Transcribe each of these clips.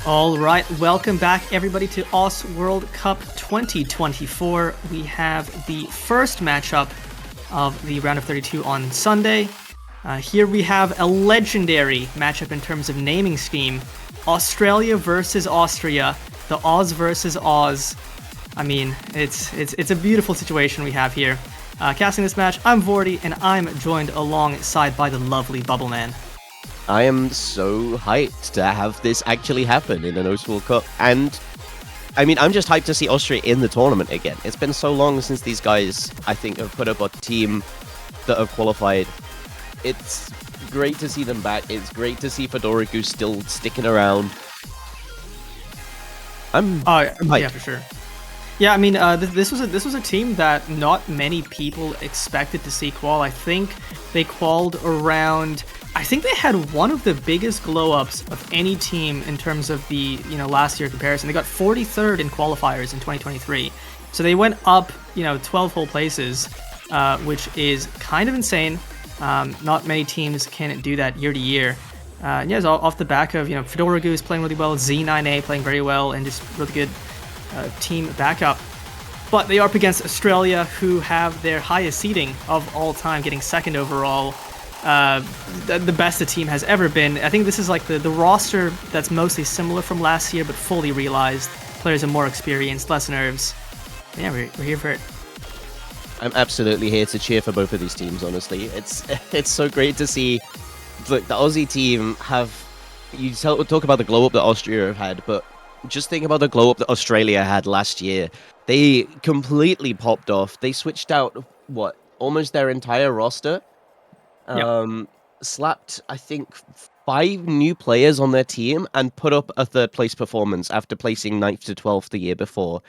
All right, welcome back everybody to Aus World Cup 2024. We have the first matchup of the round of 32 on Sunday. Here we have a legendary matchup in terms of naming scheme. Australia versus Austria, the Oz versus Oz. I mean, it's a beautiful situation we have here. Casting this match, I'm Vorty, and I'm joined alongside by the lovely Bubbleman. I am so hyped to have this actually happen in an Aus World Cup. And, I mean, I'm just hyped to see Austria in the tournament again. It's been so long since these guys, I think, have put up a team that have qualified. It's great to see them back. It's great to see Fedorigu still sticking around. I'm hyped. Yeah, for sure. Yeah, I mean, this was a team that not many people expected to see qual. I think they qualled around. I think they had one of the biggest glow-ups of any team in terms of the last year comparison. They got 43rd in qualifiers in 2023, so they went up 12 whole places, which is kind of insane. Not many teams can do that year to year. Yeah, it's off the back of Fedorigu is playing really well, Z9A playing very well, and just really good team backup. But they are up against Australia, who have their highest seeding of all time, getting second overall. The best the team has ever been. I think this is like the roster that's mostly similar from last year, but fully realized. Players are more experienced, less nerves. Yeah, we're here for it. I'm absolutely here to cheer for both of these teams, honestly. It's so great to see the Aussie team have... You talk about the glow-up that Austria have had, but just think about the glow-up that Australia had last year. They completely popped off. They switched out, almost their entire roster? Yep. Slapped, I think, 5 new players on their team and put up a third-place performance after placing 9th to 12th the year before.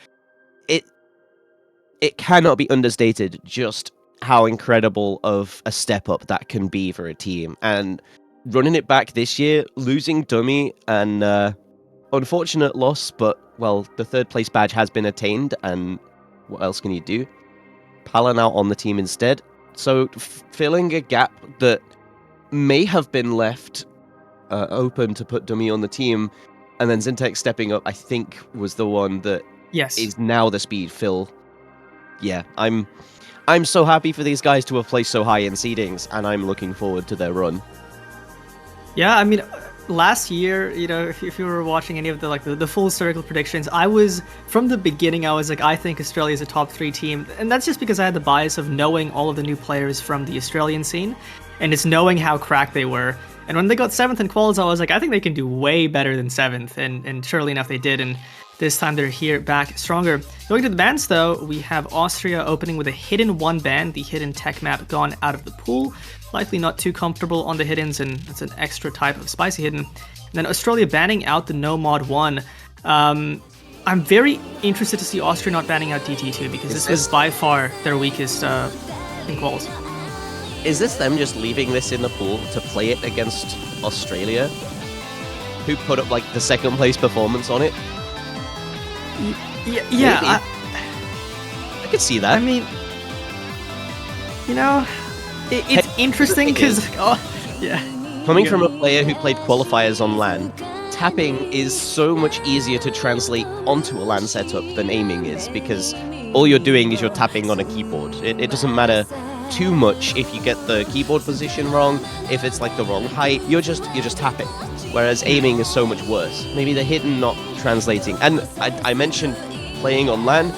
It cannot be understated just how incredible of a step up that can be for a team. And running it back this year, losing Dummy, and unfortunate loss, but, well, the third-place badge has been attained, and what else can you do? Pala now on the team instead. So, filling a gap that may have been left open to put Dummy on the team, and then Zintek stepping up, I think, was the one that is now the speed fill. Yeah, I'm so happy for these guys to have placed so high in seedings, and I'm looking forward to their run. Yeah, I mean, last year, if you were watching any of the full circle predictions, from the beginning, I was like, I think Australia's a top 3 team. And that's just because I had the bias of knowing all of the new players from the Australian scene and just knowing how cracked they were. And when they got 7th in quals, I was like, I think they can do way better than 7th. And surely enough, they did. And this time they're here back stronger. Going to the bans though, we have Austria opening with a hidden 1 ban, the hidden tech map gone out of the pool. Likely not too comfortable on the hiddens, and it's an extra type of spicy hidden. And then Australia banning out the no mod 1. I'm very interested to see Austria not banning out DT2 because this was by far their weakest in quals. Is this them just leaving this in the pool to play it against Australia, who put up like the 2nd place performance on it? Yeah. I could see that. I mean, it's interesting because, coming from a player who played qualifiers on LAN, tapping is so much easier to translate onto a LAN setup than aiming is, because all you're doing is you're tapping on a keyboard. It doesn't matter too much if you get the keyboard position wrong, if it's like the wrong height, you're just tapping. Whereas aiming is so much worse. Maybe the hidden not translating. And I mentioned playing on LAN.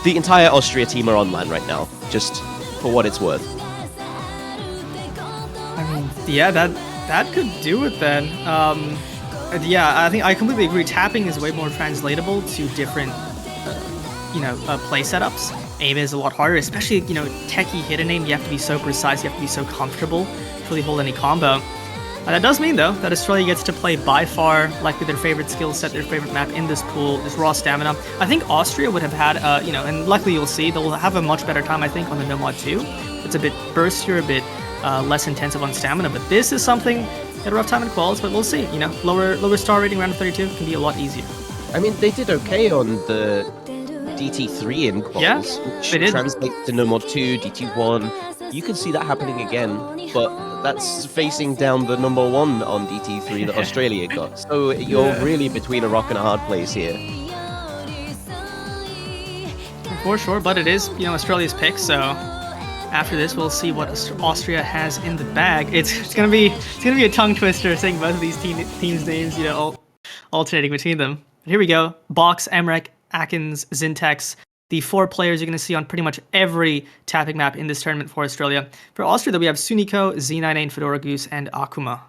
The entire Austria team are on LAN right now, just for what it's worth. I mean, yeah, that could do it then. Yeah, I think I completely agree. Tapping is way more translatable to different, play setups. Aim is a lot harder, especially, techie hidden aim. You have to be so precise, you have to be so comfortable to really hold any combo. That does mean, though, that Australia gets to play by far likely their favorite skill set, their favorite map in this pool, is raw stamina. I think Austria would have had, and luckily you'll see, they'll have a much better time, I think, on the no mod 2. It's a bit burstier, a bit less intensive on stamina, but this is something, had a rough time in quals, but we'll see. Lower star rating round of 32 can be a lot easier. I mean, they did okay on the DT3 in quals, which translates to no mod 2, DT1. You can see that happening again, but that's facing down the number 1 on DT3 that Australia got. So you're really between a rock and a hard place here. For sure, but it is, Australia's pick, so after this we'll see what Austria has in the bag. It's gonna be a tongue twister saying both of these teams' names, alternating between them. But here we go. Box, Emrek, Atkins, Zintex. The 4 players you're going to see on pretty much every tapping map in this tournament for Australia. For Austria, though, we have Suniko, Z98, and Fedora Goose, and Akuma.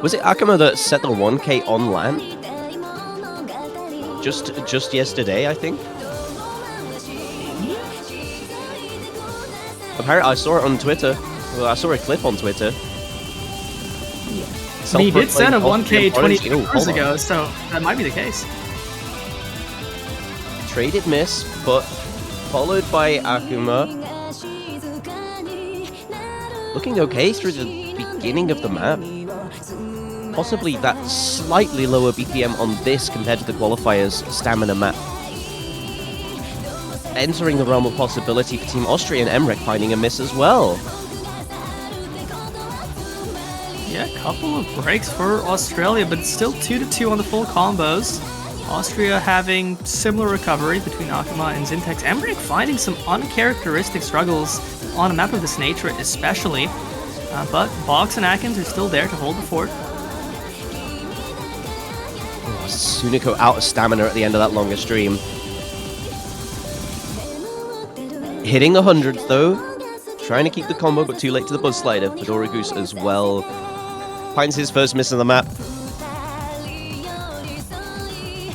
Was it Akuma that set the 1K on LAN? Just yesterday, I think. Apparently, I saw it on Twitter. Well, I saw a clip on Twitter. He did set a 1K 20 hours ago, so that might be the case. Traded miss, but followed by Akuma. Looking okay through the beginning of the map. Possibly that slightly lower BPM on this compared to the qualifiers stamina map. Entering the realm of possibility for Team Austria and Emrek finding a miss as well. Yeah, a couple of breaks for Australia, but still 2-2 on the full combos. Austria having similar recovery between Akuma and Zintex. Emrek finding some uncharacteristic struggles on a map of this nature especially. But Box and Atkins are still there to hold the fort. Oh, Suniko out of stamina at the end of that longer stream. Hitting the hundreds though. Trying to keep the combo, but too late to the Buzz Slider. Fedora Goose as well. Finds his first miss on the map.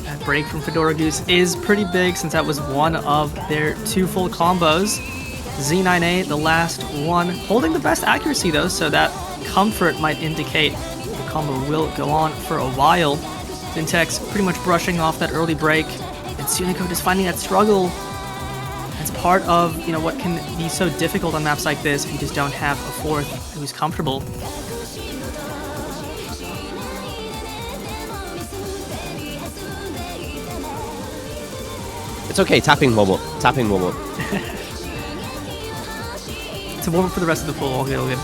That break from Fedora Goose is pretty big since that was one of their 2 full combos. Z9A, the last one, holding the best accuracy though, so that comfort might indicate the combo will go on for a while. Zintex pretty much brushing off that early break, and Suniko just finding that struggle. It's part of what can be so difficult on maps like this if you just don't have a fourth who's comfortable. It's okay, tapping warm up. Tapping warm up. It's a warm up for the rest of the pool. All good, all good.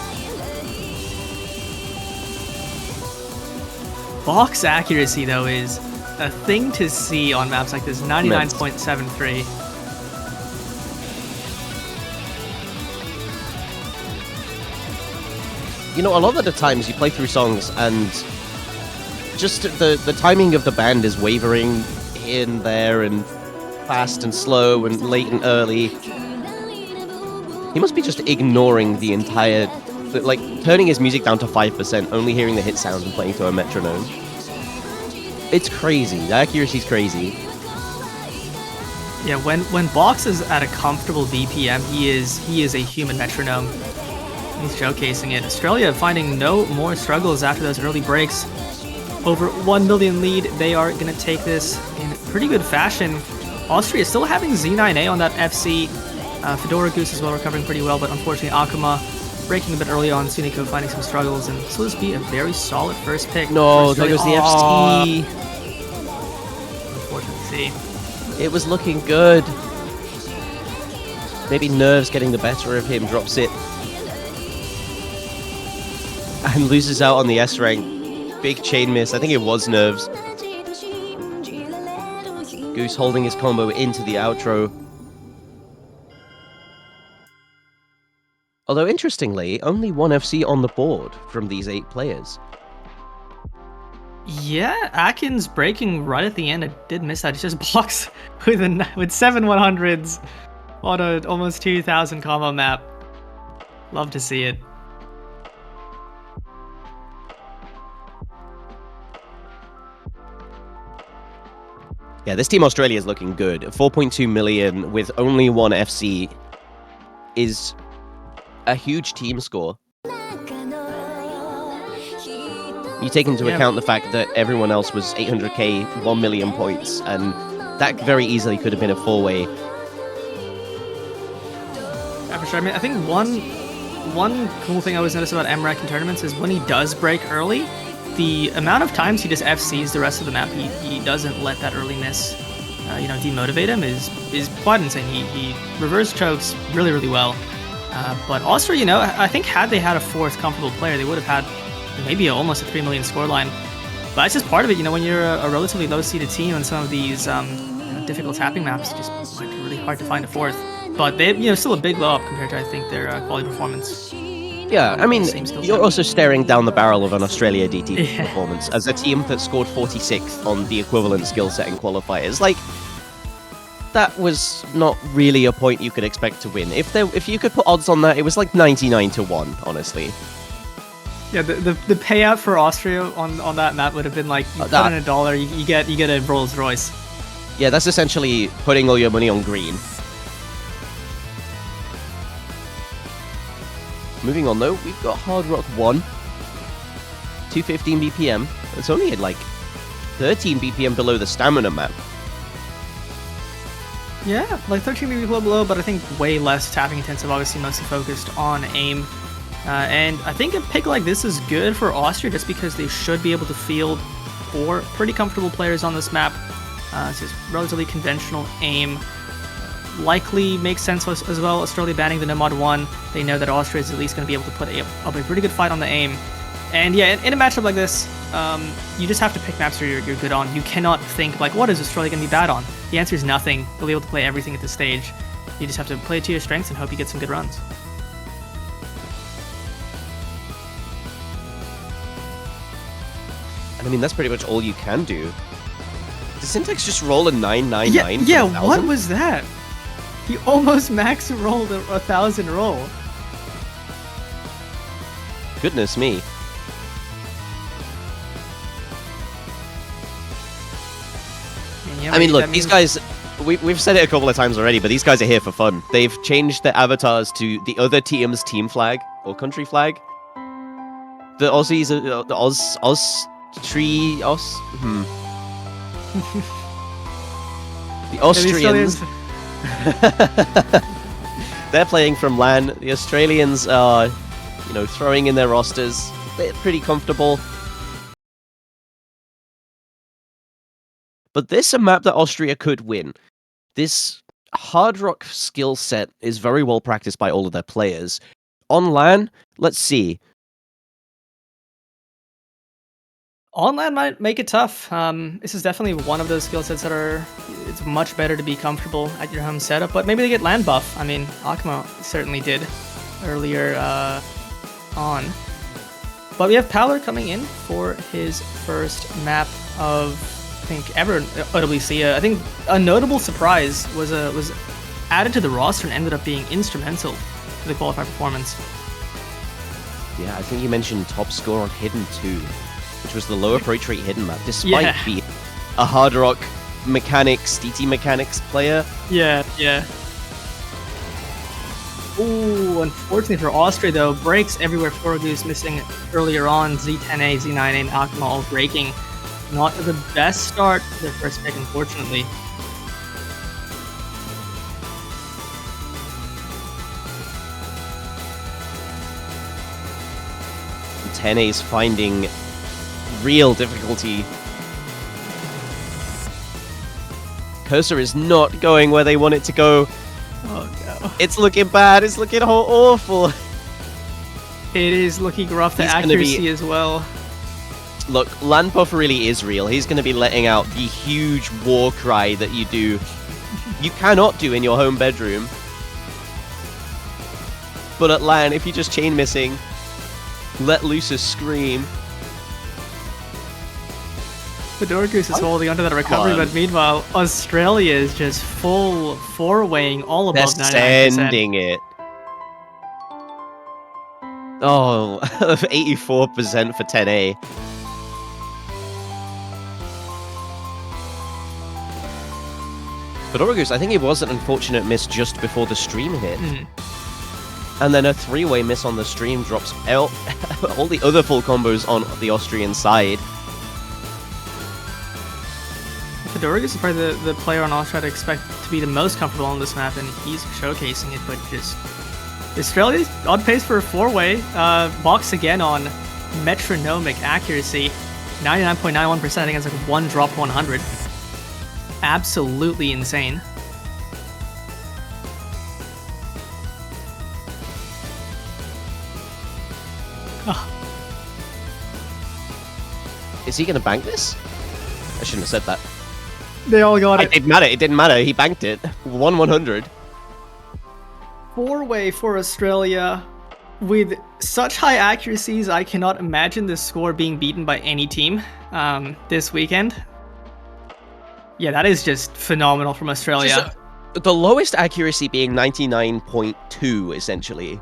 Box accuracy, though, is a thing to see on maps like this. 99.73. A lot of the times you play through songs and just the timing of the band is wavering in there and fast and slow and late and early. He must be just ignoring the entire, turning his music down to 5%, only hearing the hit sound and playing to a metronome. It's crazy. The accuracy's crazy. Yeah, when Box is at a comfortable BPM, he is a human metronome. He's showcasing it. Australia finding no more struggles after those early breaks. Over 1 million lead. They are going to take this in pretty good fashion. Austria still having Z9A on that FC. Fedora Goose as well recovering pretty well, but unfortunately Akuma breaking a bit early on. Suniko finding some struggles, and this will just be a very solid first pick. No, there goes the FC. Unfortunately, it was looking good. Maybe nerves getting the better of him, drops it. And loses out on the S rank. Big chain miss. I think it was nerves. Goose holding his combo into the outro. Although interestingly, only 1 FC on the board from these 8 players. Yeah, Atkins breaking right at the end. I did miss that. He just blocks with 7 100s on a almost 2,000 combo map. Love to see it. Yeah, this Team Australia is looking good. 4.2 million with only 1 FC is a huge team score. You take into account the fact that everyone else was 800k, 1 million points, and that very easily could have been a 4-way. Yeah, for sure. I mean, I think one cool thing I always notice about Emrek in tournaments is when he does break early, the amount of times he just FCs the rest of the map, he doesn't let that early miss, demotivate him is quite insane. He reverse chokes really, really well. But Austria, I think had they had a fourth comfortable player, they would have had maybe almost a 3 million scoreline. But that's just part of it, when you're a relatively low-seeded team on some of these difficult tapping maps, it just might be really hard to find a fourth. But they, still a big low up compared to, I think, their quality performance. Yeah, I mean, you're also staring down the barrel of an Australia DT performance as a team that scored 46th on the equivalent skill set in qualifiers. Like, that was not really a point you could expect to win. If you could put odds on that, it was like 99 to 1, honestly. Yeah, the payout for Austria on that map would have been like, you put in $1, you get a Rolls Royce. Yeah, that's essentially putting all your money on green. Moving on though, we've got Hard Rock 1. 215 BPM. It's only at like 13 BPM below the stamina map. Yeah, like 13 BPM below, but I think way less tapping intensive, obviously mostly focused on aim. And I think a pick like this is good for Austria just because they should be able to field 4 pretty comfortable players on this map. It's just relatively conventional aim. Likely makes sense as well. Australia banning the Nomad 1. They know that Austria is at least going to be able to put up a pretty good fight on the aim. And yeah, in a matchup like this, you just have to pick maps you're good on. You cannot think like, what is Australia going to be bad on? The answer is nothing. They'll be able to play everything at this stage. You just have to play to your strengths and hope you get some good runs. And I mean, that's pretty much all you can do. Did Syntax just roll a 999? Yeah, what was that? He almost max rolled a 1,000 roll. Goodness me. I mean, look, these guys, we've said it a couple of times already, but these guys are here for fun. They've changed their avatars to the other team's team flag or country flag. The Aussies, the Austrians. They're playing from LAN. The Australians are, throwing in their rosters. They're pretty comfortable. But this is a map that Austria could win. This Hard Rock skill set is very well practiced by all of their players. On LAN, let's see. On LAN might make it tough. This is definitely one of those skill sets that it's much better to be comfortable at your home setup, but maybe they get land buff. I mean, Akuma certainly did earlier on. But we have Powler coming in for his first map of, I think, ever OWC. I think a notable surprise was added to the roster and ended up being instrumental to the qualifier performance. Yeah, I think you mentioned top score on Hidden 2. Which was the low approach rate hidden map, despite being a Hard Rock mechanics, DT mechanics player. Yeah. Ooh, unfortunately for Austria though, breaks everywhere. Forgoose missing earlier on, Z10A, Z9A, and Akuma all breaking. Not the best start for their first pick, unfortunately. Tene's finding real difficulty. Cursor is not going where they want it to go. Oh no. It's looking bad. It's looking awful. It is looking rough. The accuracy as well. Look, Landpuff really is real. He's going to be letting out the huge war cry that you cannot do in your home bedroom. But at LAN, if you just chain missing, let loose a scream. Fedorgoose is holding onto that recovery, but meanwhile, Australia is just full four-weighing all above 99%. They're sending it. Oh, 84% for 10A. Fedorgoose, I think it was an unfortunate miss just before the stream hit. And then a three-way miss on the stream drops out all the other full combos on the Austrian side. Fedorgoose is probably the player on Austria to expect to be the most comfortable on this map, and he's showcasing it, but just... Australia's on pace for a four-way. Box again on metronomic accuracy. 99.91%, I think that's like one drop 100. Absolutely insane. Is he going to bank this? I shouldn't have said that. They all got It it. didn't matter. It didn't matter. He banked it. 1/100. 4-way for Australia. With such high accuracies, I cannot imagine this score being beaten by any team this weekend. Yeah, that is just phenomenal from Australia. The lowest accuracy being 99.2, essentially.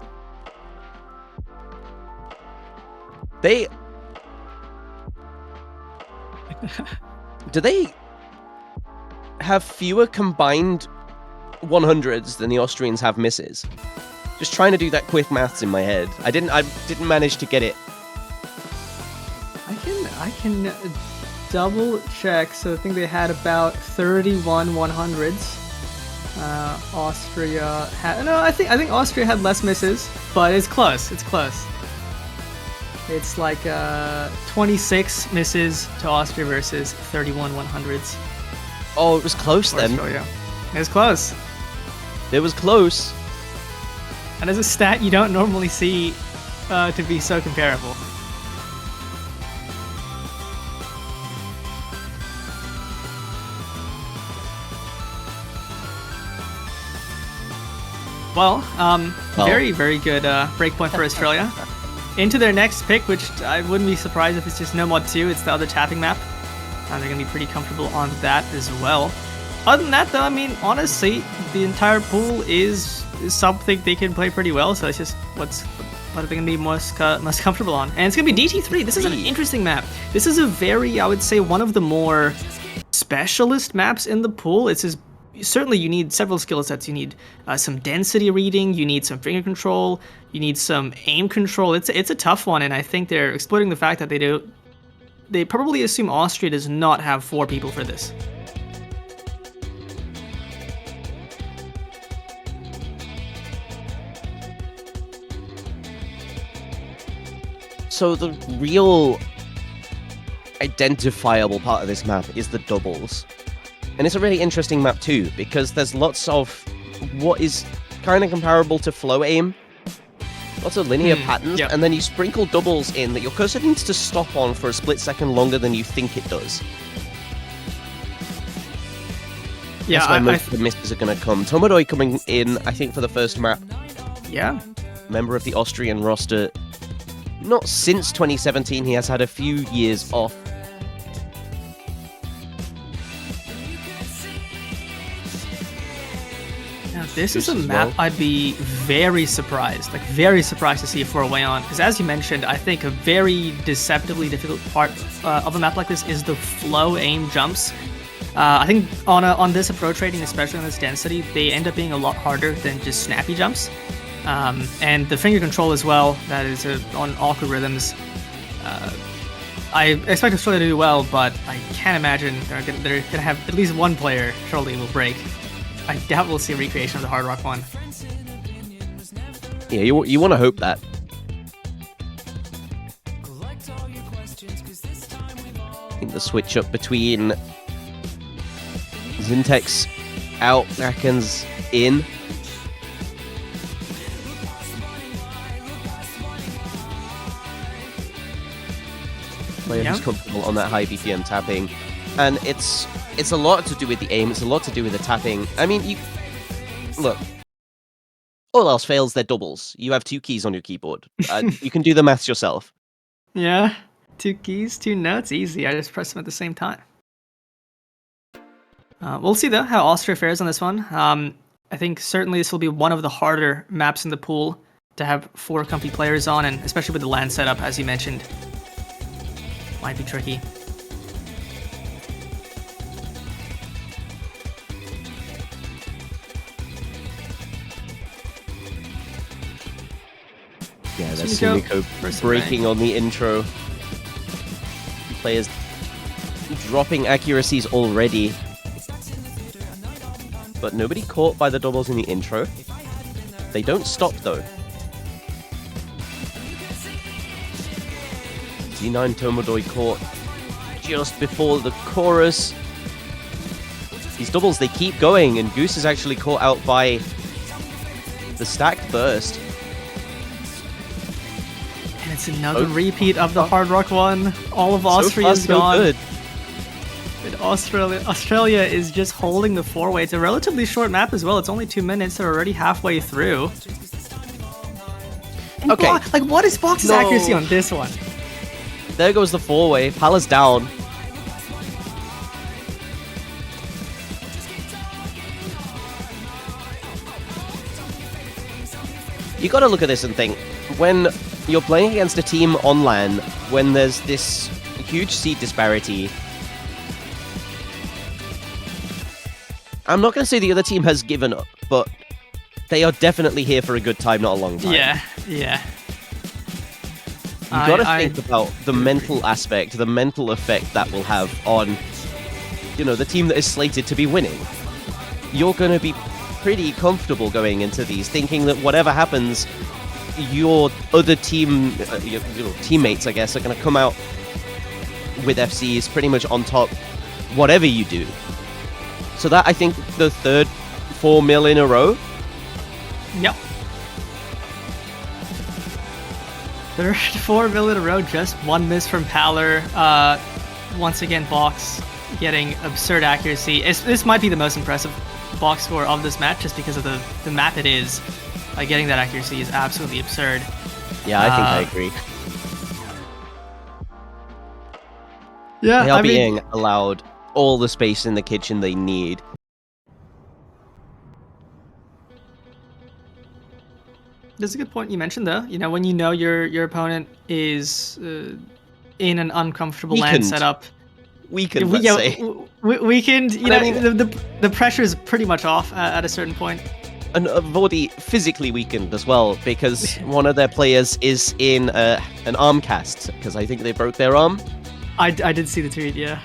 They... Do they have fewer combined 100s than the Austrians have misses? Just trying to do that quick maths in my head. I didn't manage to get it. I can double check. So I think they had about 31 100s. Austria had I think Austria had less misses, but it's close. It's close. It's like 26 misses to Austria versus 31 100s. Oh, it was close then. Australia. It was close. It was close. And as a stat you don't normally see to be so comparable. Well, very, very good breakpoint for Australia. Into their next pick, which I wouldn't be surprised if it's just no mod 2, it's the other tapping map. They're going to be pretty comfortable on that as well. Other than that, though, I mean, honestly, the entire pool is something they can play pretty well, so it's just what are they going to be most comfortable on. And it's going to be DT3. This is an interesting map. This is a very, I would say, one of the more specialist maps in the pool. It's just, certainly you need several skill sets. You need some density reading, you need some finger control, you need some aim control. It's a tough one, and I think they're exploiting the fact that they probably assume Austria does not have 4 people for this. So the real identifiable part of this map is the doubles. And it's a really interesting map too, because there's lots of what is kind of comparable to flow aim. Lots of linear patterns, yep. and then you sprinkle doubles in that your cursor needs to stop on for a split second longer than you think it does. Yeah, that's where most of the misses are going to come. Tomodoy coming in, I think, for the first map. Yeah. Member of the Austrian roster. Not since 2017, he has had a few years off. Now, this is a map I'd be very surprised to see a 4-way on. Because as you mentioned, I think a very deceptively difficult part of a map like this is the flow aim jumps. I think on this approach rating, especially on this density, they end up being a lot harder than just snappy jumps. And the finger control as well, that is on awkward rhythms. I expect Australia to do well, but I can't imagine they're gonna have at least one player surely will break. I doubt we'll see a recreation of the Hard Rock one. Yeah, you want to hope that. I think the switch up between Zintex out, Akens in. Player who's comfortable on that high BPM tapping, and it's a lot to do with the aim. It's a lot to do with the tapping. I mean, you look. All else fails, they're doubles. You have 2 keys on your keyboard. You can do the maths yourself. Yeah, 2 keys, 2 notes, easy. I just press them at the same time. We'll see though how Austria fares on this one. I think certainly this will be one of the harder maps in the pool to have 4 comfy players on, and especially with the land setup, as you mentioned. Might be tricky. Yeah, that's Sumiko breaking on the intro. Players dropping accuracies already. But nobody caught by the doubles in the intro. They don't stop though. D9 Tomodoy caught just before the chorus. These doubles, they keep going, and Goose is actually caught out by the stacked burst. And It's another repeat of the Hard Rock one. All of Austria is so gone. good. But Australia is just holding the four-way. It's a relatively short map as well. It's only 2 minutes. They're already halfway through. And Okay. like, what is Box's accuracy on this one? There goes the four-way. Pala's down. You gotta look at this and think, when you're playing against a team on LAN, when there's this huge seed disparity, I'm not gonna say the other team has given up, but they are definitely here for a good time, not a long time. Yeah. You gotta think about the mental aspect, the mental effect that will have on, the team that is slated to be winning. You're gonna be pretty comfortable going into these, thinking that whatever happens, your other team, your teammates, I guess, are going to come out with FCs pretty much on top, whatever you do. So that, I think, the third 4 mil in a row. Yep. Third 4 mil in a row, just one miss from Paler. Once again, Box getting absurd accuracy. This might be the most impressive Box score of this match, just because of the map it is. Getting that accuracy is absolutely absurd. Yeah, I think I agree. Yeah, they are being allowed all the space in the kitchen they need. There's a good point you mentioned, though. When you know your opponent is in an uncomfortable LAN setup. Weakened, let's say. Weakened, the pressure is pretty much off at a certain point. And Vordi physically weakened as well, because one of their players is in an arm cast, because I think they broke their arm. I did see the tweet, yeah.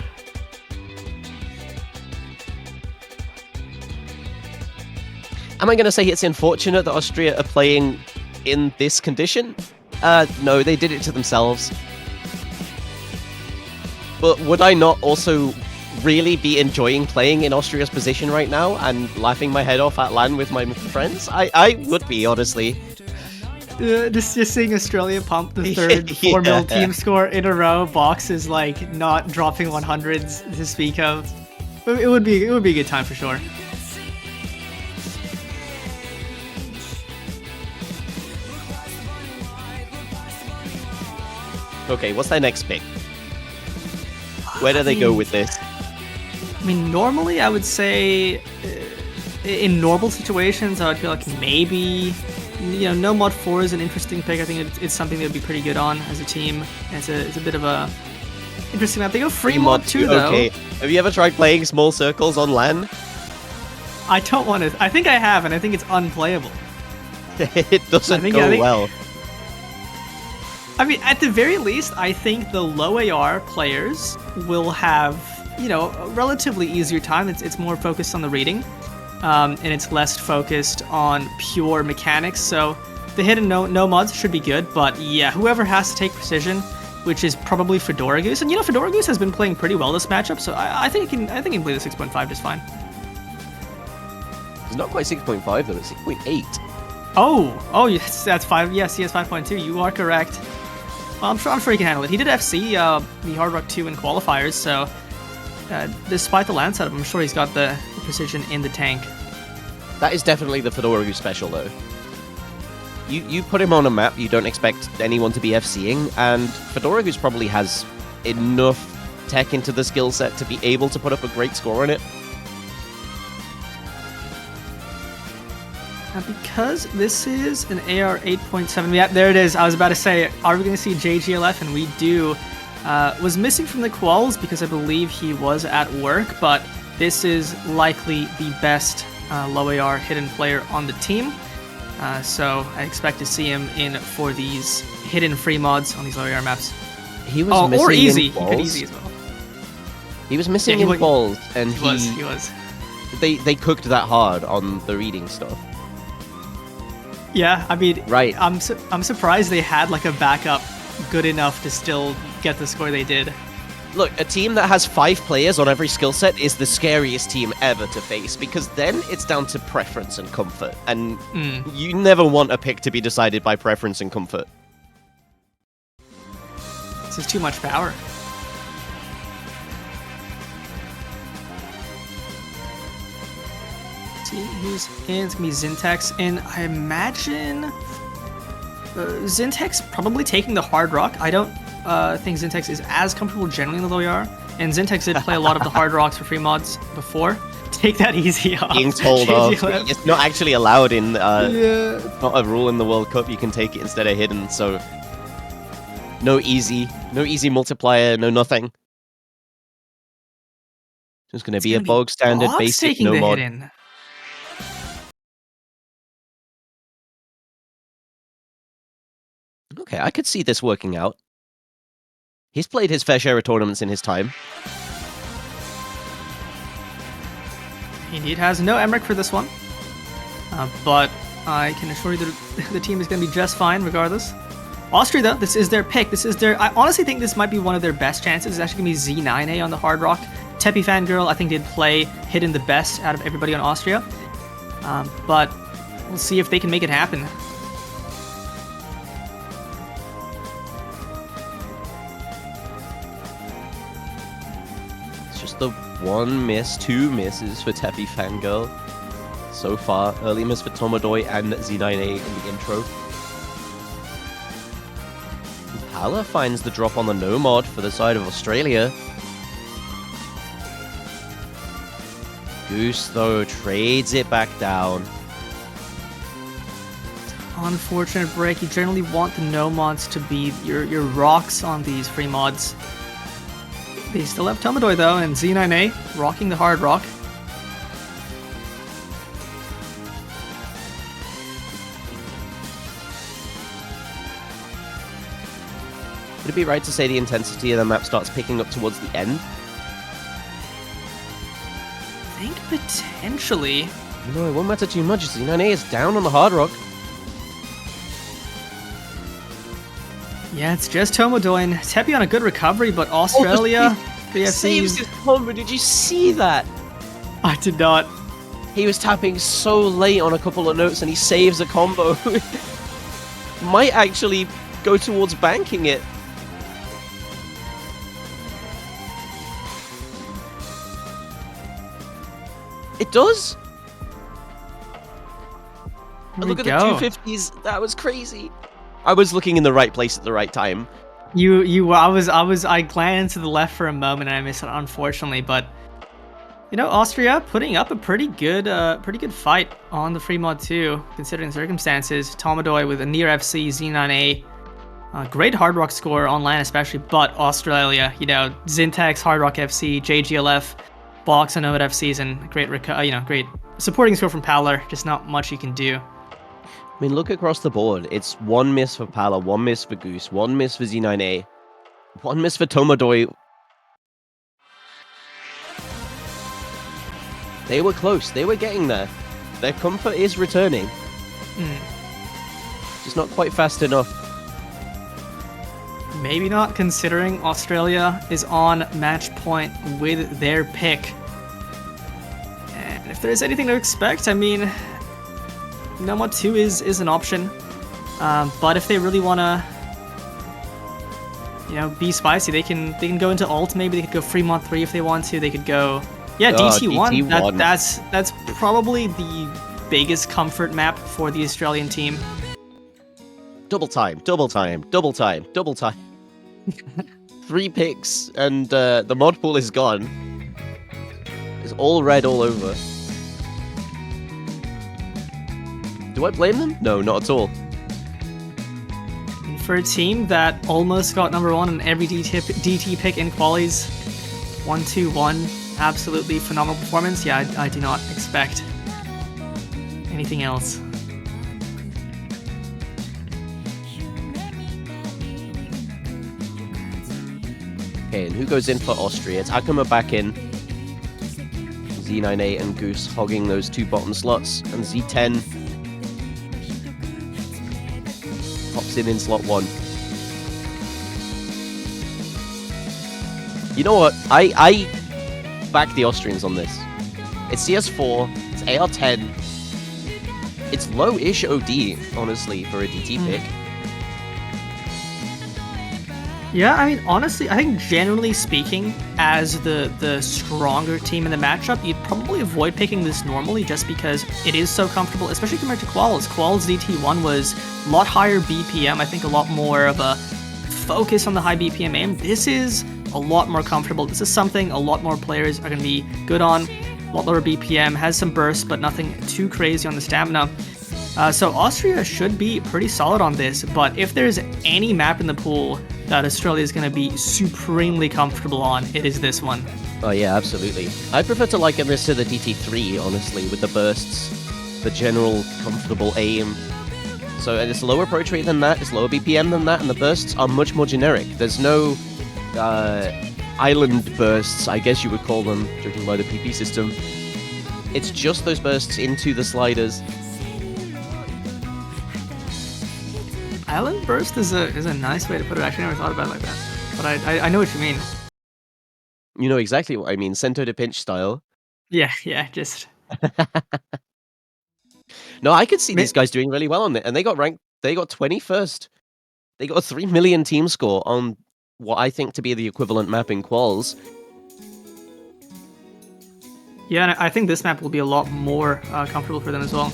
Am I going to say it's unfortunate that Austria are playing in this condition? No, they did it to themselves. But would I not also really be enjoying playing in Austria's position right now and laughing my head off at LAN with my friends? I would be, honestly. Just seeing Australia pump the third 4 mil team score in a row. Box is like not dropping 100s to speak of. It would be a good time for sure. Okay, what's their next pick? Where do they go with this? I mean, normally I would say, in normal situations, I would feel like maybe, no mod 4 is an interesting pick. I think it's something that would be pretty good on as a team. It's a bit of a interesting map. They go free mod 2 though. Okay. Have you ever tried playing small circles on LAN? I don't want to. I think I have, and I think it's unplayable. It doesn't go well. I mean, at the very least, I think the low AR players will have, a relatively easier time. It's more focused on the reading, and it's less focused on pure mechanics. So the hidden no mods should be good, but yeah, whoever has to take precision, which is probably Fedora Goose, and Fedora Goose has been playing pretty well this matchup, so I think he can play the 6.5 just fine. It's not quite 6.5 though; it's 6.8. Oh, yes, that's 5. Yes, he has 5.2. You are correct. Well, I'm sure he can handle it. He did FC the Hard Rock 2 in qualifiers, so despite the LAN setup, I'm sure he's got the precision in the tank. That is definitely the Fedora Goose special, though. You put him on a map you don't expect anyone to be FCing, and Fedora Goose probably has enough tech into the skill set to be able to put up a great score on it. Because this is an AR 8.7, yeah, there it is. I was about to say, are we going to see JGLF? And we do. Was missing from the quals because I believe he was at work, but this is likely the best low AR hidden player on the team. So I expect to see him in for these hidden free mods on these low AR maps. He was missing or easy. In he could easy as well. He was missing in balls, and he was. They cooked that hard on the reading stuff. Yeah, I mean, right. I'm surprised they had like a backup good enough to still get the score they did. Look, a team that has 5 players on every skill set is the scariest team ever to face, because then it's down to preference and comfort, and you never want a pick to be decided by preference and comfort. This is too much power. Let's see who's in. It's gonna be Zintex, and I imagine Zintex probably taking the hard rock. I don't think Zintex is as comfortable generally in the low ER, and Zintex did play a lot of the hard rocks for free mods before. Take that easy off. Being told off. It's not actually allowed in. It's not a rule in the World Cup. You can take it instead of hidden. So no easy multiplier. No nothing. Just gonna be a bog standard basic no mod. Hidden. Okay, I could see this working out. He's played his fair share of tournaments in his time. He indeed has no Emmerich for this one, but I can assure you that the team is going to be just fine regardless. Austria, though, this is their pick. I honestly think this might be one of their best chances. It's actually going to be Z9A on the hard rock. Teppy Fangirl, I think, did play hidden the best out of everybody on Austria, but we'll see if they can make it happen. It's just the one miss, two misses for Teppy Fangirl so far. Early miss for Tomodoy and Z9A in the intro. Pala finds the drop on the no mod for the side of Australia. Goose, though, trades it back down. Unfortunate break. You generally want the no mods to be your rocks on these free mods. They still have Tomodoy, though, and Z9A rocking the hard rock. Would it be right to say the intensity of the map starts picking up towards the end? I think potentially. No, it won't matter too much. Z9A is down on the hard rock. Yeah, it's just Tomodoy and Teppy on a good recovery, but Australia, he saves his combo. Did you see that? I did not. He was tapping so late on a couple of notes and he saves a combo. Might actually go towards banking it. It does? Look at the 250s. That was crazy. I was looking in the right place at the right time. I glanced to the left for a moment and I missed it, unfortunately, but you know, Austria putting up a pretty good fight on the free mod too, considering the circumstances. Tomodoy with a near FC, Z9A, great hard rock score online especially, but Australia, you know, Zintex, hard rock FC, JGLF, Box and Nomad FCs, and great supporting score from Paler. Just not much you can do. I mean, look across the board. It's one miss for Pala, one miss for Goose, one miss for Z9A, one miss for Tomodoy. They were close. They were getting there. Their comfort is returning. Just not quite fast enough. Maybe not, considering Australia is on match point with their pick. And if there's anything to expect, I mean, Nomad 2 is an option. But if they really want to, you know, be spicy, they can go into ult. Maybe they could go free mod 3 if they want to. They could go, yeah, DT1. That's probably the biggest comfort map for the Australian team. Double time. 3 picks, and the mod pool is gone. It's all red all over. Do I blame them? No, not at all. And for a team that almost got number 1 in every DT pick in qualies, 1-2-1, absolutely phenomenal performance. Yeah, I do not expect anything else. Okay, and who goes in for Austria? It's Akuma back in. Z9A and Goose hogging those 2 bottom slots, and Z10 pops in slot 1. You know what? I back the Austrians on this. It's CS4, it's AR10. It's low-ish OD, honestly, for a DT pick. Yeah, I mean, honestly, I think generally speaking, as the stronger team in the matchup, you'd probably avoid picking this normally just because it is so comfortable, especially compared to Qualls. Qualls DT1 was a lot higher BPM, I think a lot more of a focus on the high BPM aim. This is a lot more comfortable. This is something a lot more players are going to be good on. A lot lower BPM, has some bursts, but nothing too crazy on the stamina. So Austria should be pretty solid on this, but if there's any map in the pool that Australia is going to be supremely comfortable on, it is this one. Oh yeah, absolutely. I prefer to liken this to the DT3, honestly, with the bursts, the general comfortable aim. So it's lower approach rate than that, it's lower BPM than that, and the bursts are much more generic. There's no island bursts, I guess you would call them, judging by the PP system. It's just those bursts into the sliders. Island burst is a nice way to put it. Actually, I never thought about it like that, but I know what you mean. You know exactly what I mean, Sento to pinch style. Yeah, just No, I could see these guys doing really well on it, and they got ranked. They got 21st. They got a 3 million team score on what I think to be the equivalent map in quals. Yeah, and I think this map will be a lot more comfortable for them as well.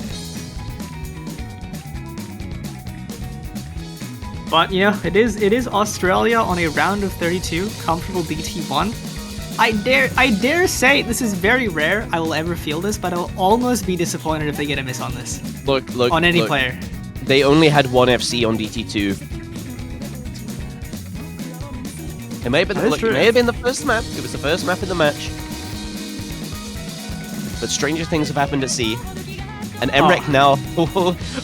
But you know, it is Australia on a round of 32, comfortable DT1. I dare say this is very rare I will ever feel this, but I will almost be disappointed if they get a miss on this. Look, on any player. They only had one FC on DT2. It may have been it may have been the first map. It was the first map in the match. But stranger things have happened at C. And Emrek now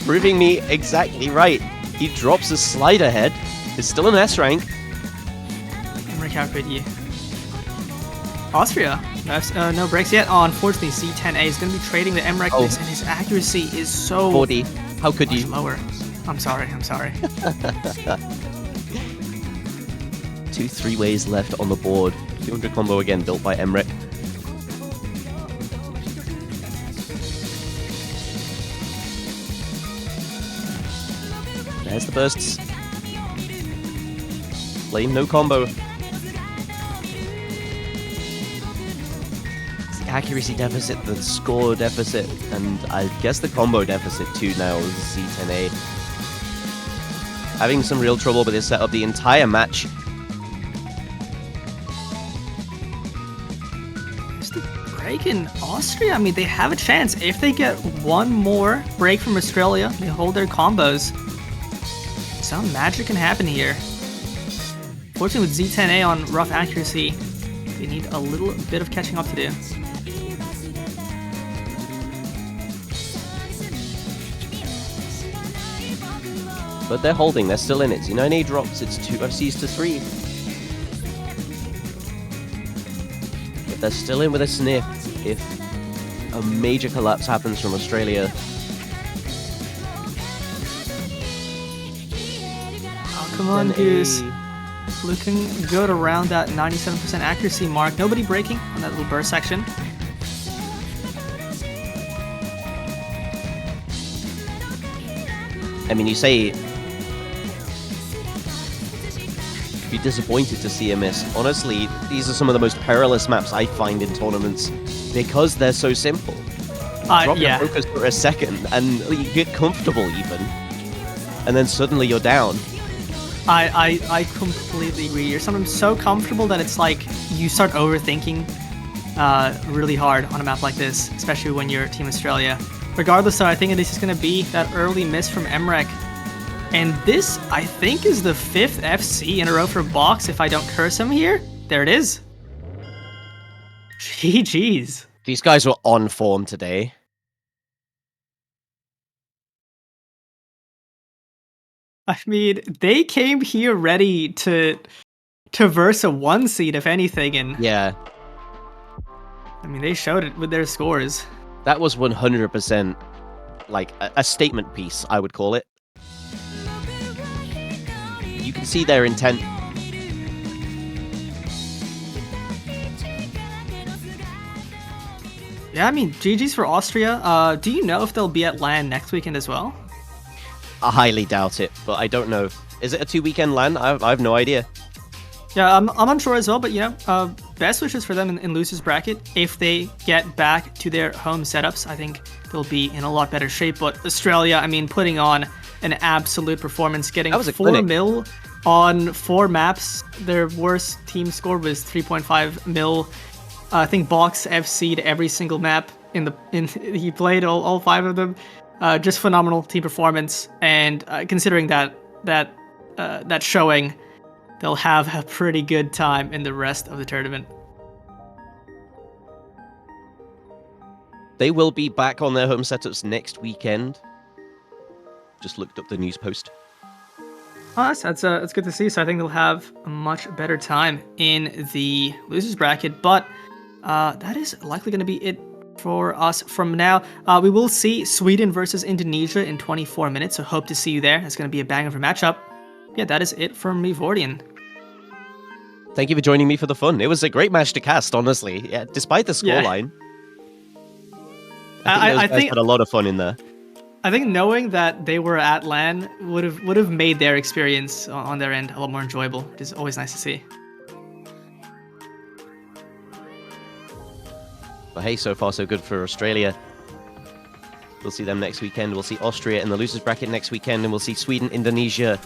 proving me exactly right. He drops a slider head. It's still an S rank. Emrek outbid you. Austria, no breaks yet. Oh, unfortunately, Z10A is going to be trading the Emrek miss, and his accuracy is so 40. How could much you? lower. I'm sorry. 2 3-ways left on the board. 200 combo again, built by Emrek. There's the bursts. Flame, no combo. The accuracy deficit, the score deficit, and I guess the combo deficit too now with Z10A. Having some real trouble with this setup the entire match. Just the break in Austria. I mean, they have a chance. If they get one more break from Australia, they hold their combos. Some magic can happen here. Fortunately, with Z10A on rough accuracy, they need a little bit of catching up to do. But they're holding, they're still in it. Z9A drops, it's 2 FCs to 3. But they're still in with a sniff if a major collapse happens from Australia. Oh, come on, Goose. Looking good around that 97% accuracy mark. Nobody breaking on that little burst section. I mean, you say be disappointed to see a miss. Honestly, these are some of the most perilous maps I find in tournaments because they're so simple. Drop your focus for a second and you get comfortable even, and then suddenly you're down. I completely agree. You're sometimes so comfortable that it's like you start overthinking really hard on a map like this, especially when you're Team Australia. Regardless, though, I think this is going to be that early miss from Emrek. And this, I think, is the 5th FC in a row for Box, if I don't curse him here. There it is. GG's. These guys were on form today. I mean, they came here ready to verse a 1 seed, if anything, and yeah. I mean, they showed it with their scores. That was 100% like a statement piece, I would call it. You can see their intent. Yeah, I mean, GG's for Austria. Do you know if they'll be at LAN next weekend as well? I highly doubt it, but I don't know. Is it a 2-weekend LAN? I have no idea. Yeah, I'm unsure as well, but best wishes for them in losers bracket. If they get back to their home setups, I think they'll be in a lot better shape. But Australia, I mean, putting on an absolute performance, getting That was a 4 clinic. mil on 4 maps. Their worst team score was 3.5 mil. I think Box FC'd every single map he played all 5 of them. Just phenomenal team performance, and considering that showing, they'll have a pretty good time in the rest of the tournament. They will be back on their home setups next weekend. Just looked up the news post. Oh, that's good to see. So I think they'll have a much better time in the losers bracket. But that is likely going to be it for us from now. We will see Sweden versus Indonesia in 24 minutes. So hope to see you there. It's going to be a bang of a matchup. Yeah, that is it from me, Vordian. Thank you for joining me for the fun. It was a great match to cast, honestly. Yeah, despite the scoreline. I think those guys had a lot of fun in there. I think knowing that they were at LAN would have made their experience on their end a lot more enjoyable, which is always nice to see. But hey, so far so good for Australia. We'll see them next weekend. We'll see Austria in the losers bracket next weekend, and we'll see Sweden, Indonesia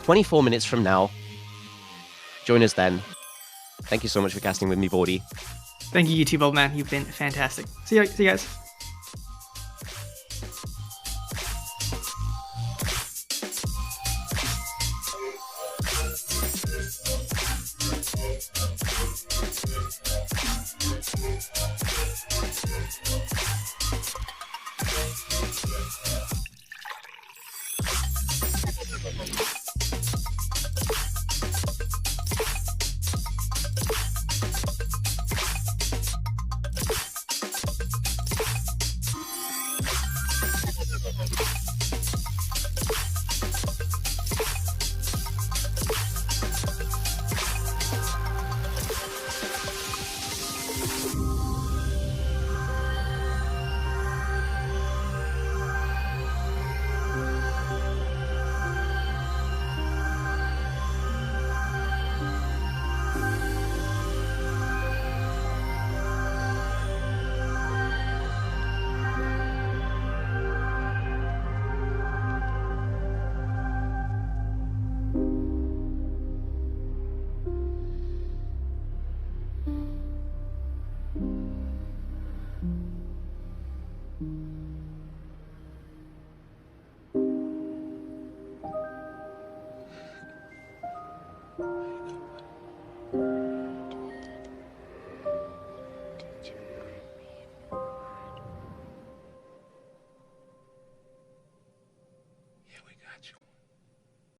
24 minutes from now. Join us then. Thank you so much for casting with me, Vordy. Thank you, YouTube old man. You've been fantastic. See you guys.